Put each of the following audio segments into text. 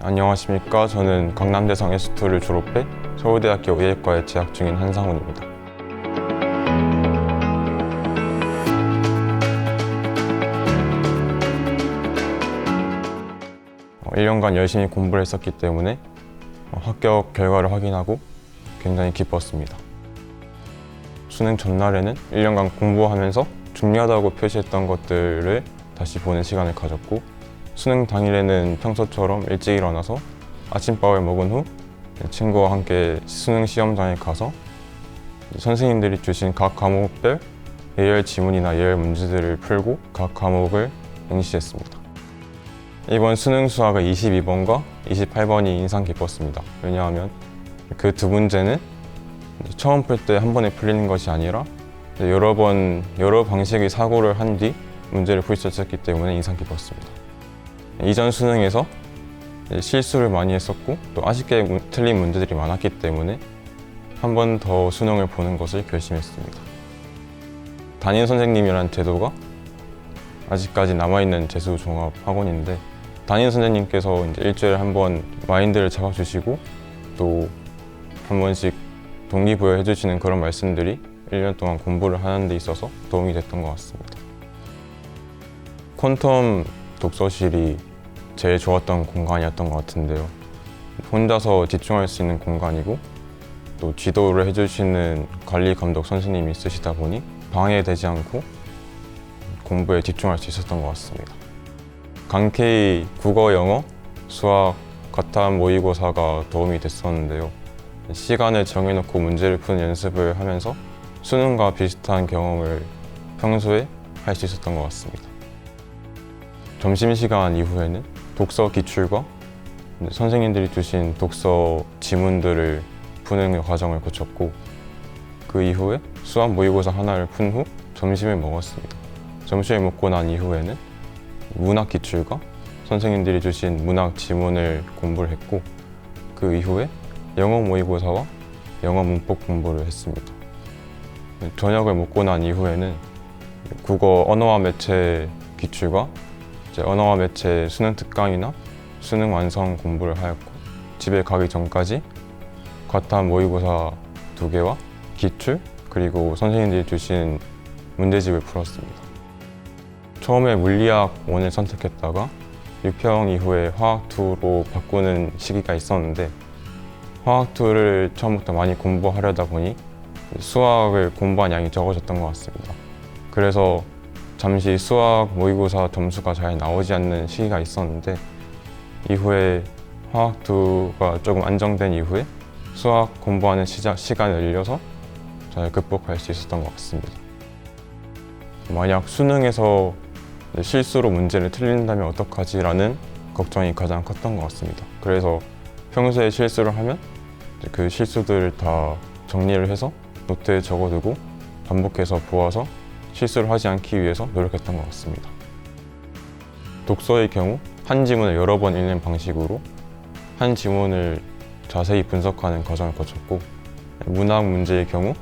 안녕하십니까. 저는 강남대성 S2를 졸업해 서울대학교 의예과에 재학 중인 한상훈입니다. 1년간 열심히 공부를 했었기 때문에 합격 결과를 확인하고 굉장히 기뻤습니다. 수능 전날에는 1년간 공부하면서 중요하다고 표시했던 것들을 다시 보는 시간을 가졌고, 수능 당일에는 평소처럼 일찍 일어나서 아침밥을 먹은 후 친구와 함께 수능 시험장에 가서 선생님들이 주신 각 과목별 예열 지문이나 예열 문제들을 풀고 각 과목을 응시했습니다. 이번 수능 수학의 22번과 28번이 인상 깊었습니다. 왜냐하면 그 두 문제는 처음 풀 때 한 번에 풀리는 것이 아니라 여러 방식의 사고를 한 뒤 문제를 풀 수 있었기 때문에 인상 깊었습니다. 이전 수능에서 실수를 많이 했었고 또 아쉽게 틀린 문제들이 많았기 때문에 한 번 더 수능을 보는 것을 결심했습니다. 담임 선생님이란 제도가 아직까지 남아있는 재수 종합 학원인데, 담임 선생님께서 이제 일주일에 한 번 마인드를 잡아주시고 또 한 번씩 동기부여 해주시는 그런 말씀들이 1년 동안 공부를 하는 데 있어서 도움이 됐던 것 같습니다. 퀀텀 독서실이 제일 좋았던 공간이었던 것 같은데요. 혼자서 집중할 수 있는 공간이고 또 지도를 해주시는 관리 감독 선생님이 있으시다 보니 방해되지 않고 공부에 집중할 수 있었던 것 같습니다. 강케이 국어, 영어, 수학, 과탐 모의고사가 도움이 됐었는데요. 시간을 정해놓고 문제를 푸는 연습을 하면서 수능과 비슷한 경험을 평소에 할 수 있었던 것 같습니다. 점심시간 이후에는 독서 기출과 선생님들이 주신 독서 지문들을 푸는 과정을 거쳤고, 그 이후에 수학 모의고사 하나를 푼 후 점심을 먹었습니다. 점심을 먹고 난 이후에는 문학 기출과 선생님들이 주신 문학 지문을 공부를 했고, 그 이후에 영어 모의고사와 영어 문법 공부를 했습니다. 저녁을 먹고 난 이후에는 국어 언어와 매체 기출과 언어와 매체 수능 특강이나 수능 완성 공부를 하였고, 집에 가기 전까지 과탐 모의고사 2개와 기출 그리고 선생님들이 주신 문제집을 풀었습니다. 처음에 물리학 1을 선택했다가 6평 이후에 화학 2로 바꾸는 시기가 있었는데, 화학 2를 처음부터 많이 공부하려다 보니 수학을 공부한 양이 적어졌던 것 같습니다. 그래서 잠시 수학 모의고사 점수가 잘 나오지 않는 시기가 있었는데, 이후에 화학 2가 조금 안정된 이후에 수학 공부하는 시간을 늘려서 잘 극복할 수 있었던 것 같습니다. 만약 수능에서 실수로 문제를 틀린다면 어떡하지라는 걱정이 가장 컸던 것 같습니다. 그래서 평소에 실수를 하면 그 실수들을 다 정리를 해서 노트에 적어두고 반복해서 보아서 실수를 하지 않기 위해서 노력했던 것 같습니다. 독서의 경우 한 지문을 여러 번 읽는 방식으로 한 지문을 자세히 분석하는 과정을 거쳤고, 문학 문제의 경우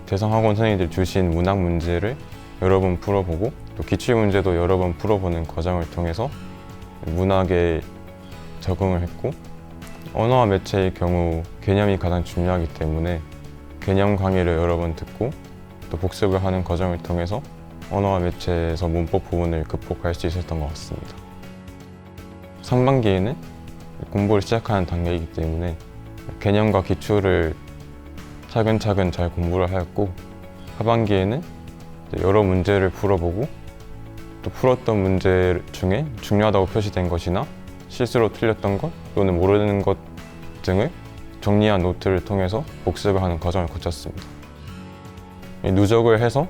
대상학원 선생님들이 주신 문학 문제를 여러 번 풀어보고 또 기출문제도 여러 번 풀어보는 과정을 통해서 문학에 적응을 했고, 언어와 매체의 경우 개념이 가장 중요하기 때문에 개념 강의를 여러 번 듣고 또 복습을 하는 과정을 통해서 언어와 매체에서 문법 부분을 극복할 수 있었던 것 같습니다. 3반기에는 공부를 시작하는 단계이기 때문에 개념과 기출을 차근차근 잘 공부를 하였고, 하반기에는 여러 문제를 풀어보고 또 풀었던 문제 중에 중요하다고 표시된 것이나 실수로 틀렸던 것 또는 모르는 것 등을 정리한 노트를 통해서 복습을 하는 과정을 거쳤습니다. 누적을 해서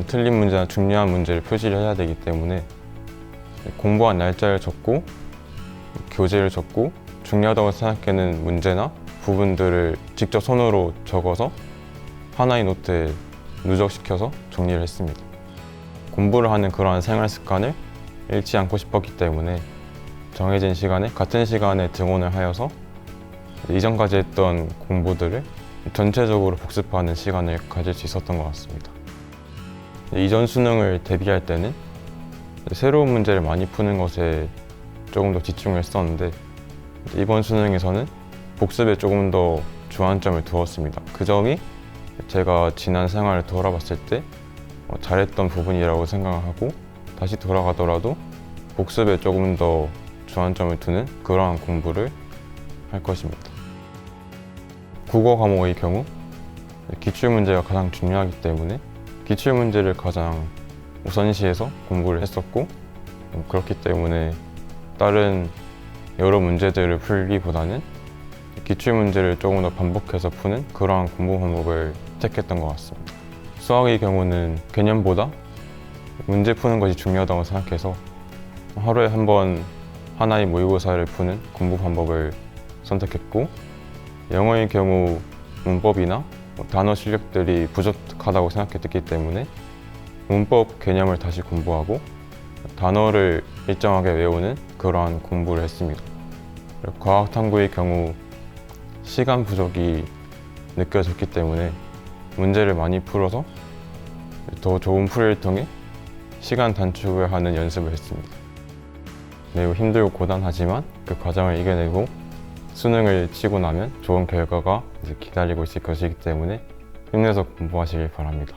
틀린 문제나 중요한 문제를 표시를 해야 되기 때문에 공부한 날짜를 적고 교재를 적고 중요하다고 생각하는 문제나 부분들을 직접 손으로 적어서 하나의 노트에 누적시켜서 정리를 했습니다. 공부를 하는 그러한 생활 습관을 잃지 않고 싶었기 때문에 정해진 시간에 같은 시간에 등원을 하여서 이전까지 했던 공부들을 전체적으로 복습하는 시간을 가질 수 있었던 것 같습니다. 이전 수능을 대비할 때는 새로운 문제를 많이 푸는 것에 조금 더 집중했었는데 이번 수능에서는 복습에 조금 더 주안점을 두었습니다. 그 점이 제가 지난 생활을 돌아봤을 때 잘했던 부분이라고 생각하고 다시 돌아가더라도 복습에 조금 더 주안점을 두는 그러한 공부를 할 것입니다. 국어 과목의 경우 기출문제가 가장 중요하기 때문에 기출문제를 가장 우선시해서 공부를 했었고 그렇기 때문에 다른 여러 문제들을 풀기보다는 기출문제를 조금 더 반복해서 푸는 그러한 공부 방법을 택했던 것 같습니다. 수학의 경우는 개념보다 문제 푸는 것이 중요하다고 생각해서 하루에 한 번 하나의 모의고사를 푸는 공부 방법을 선택했고 영어의 경우 문법이나 단어 실력들이 부족하다고 생각했기 때문에 문법 개념을 다시 공부하고 단어를 일정하게 외우는 그러한 공부를 했습니다. 과학탐구의 경우 시간 부족이 느껴졌기 때문에 문제를 많이 풀어서 더 좋은 풀이를 통해 시간 단축을 하는 연습을 했습니다. 매우 힘들고 고단하지만 그 과정을 이겨내고 수능을 치고 나면 좋은 결과가 이제 기다리고 있을 것이기 때문에 힘내서 공부하시길 바랍니다.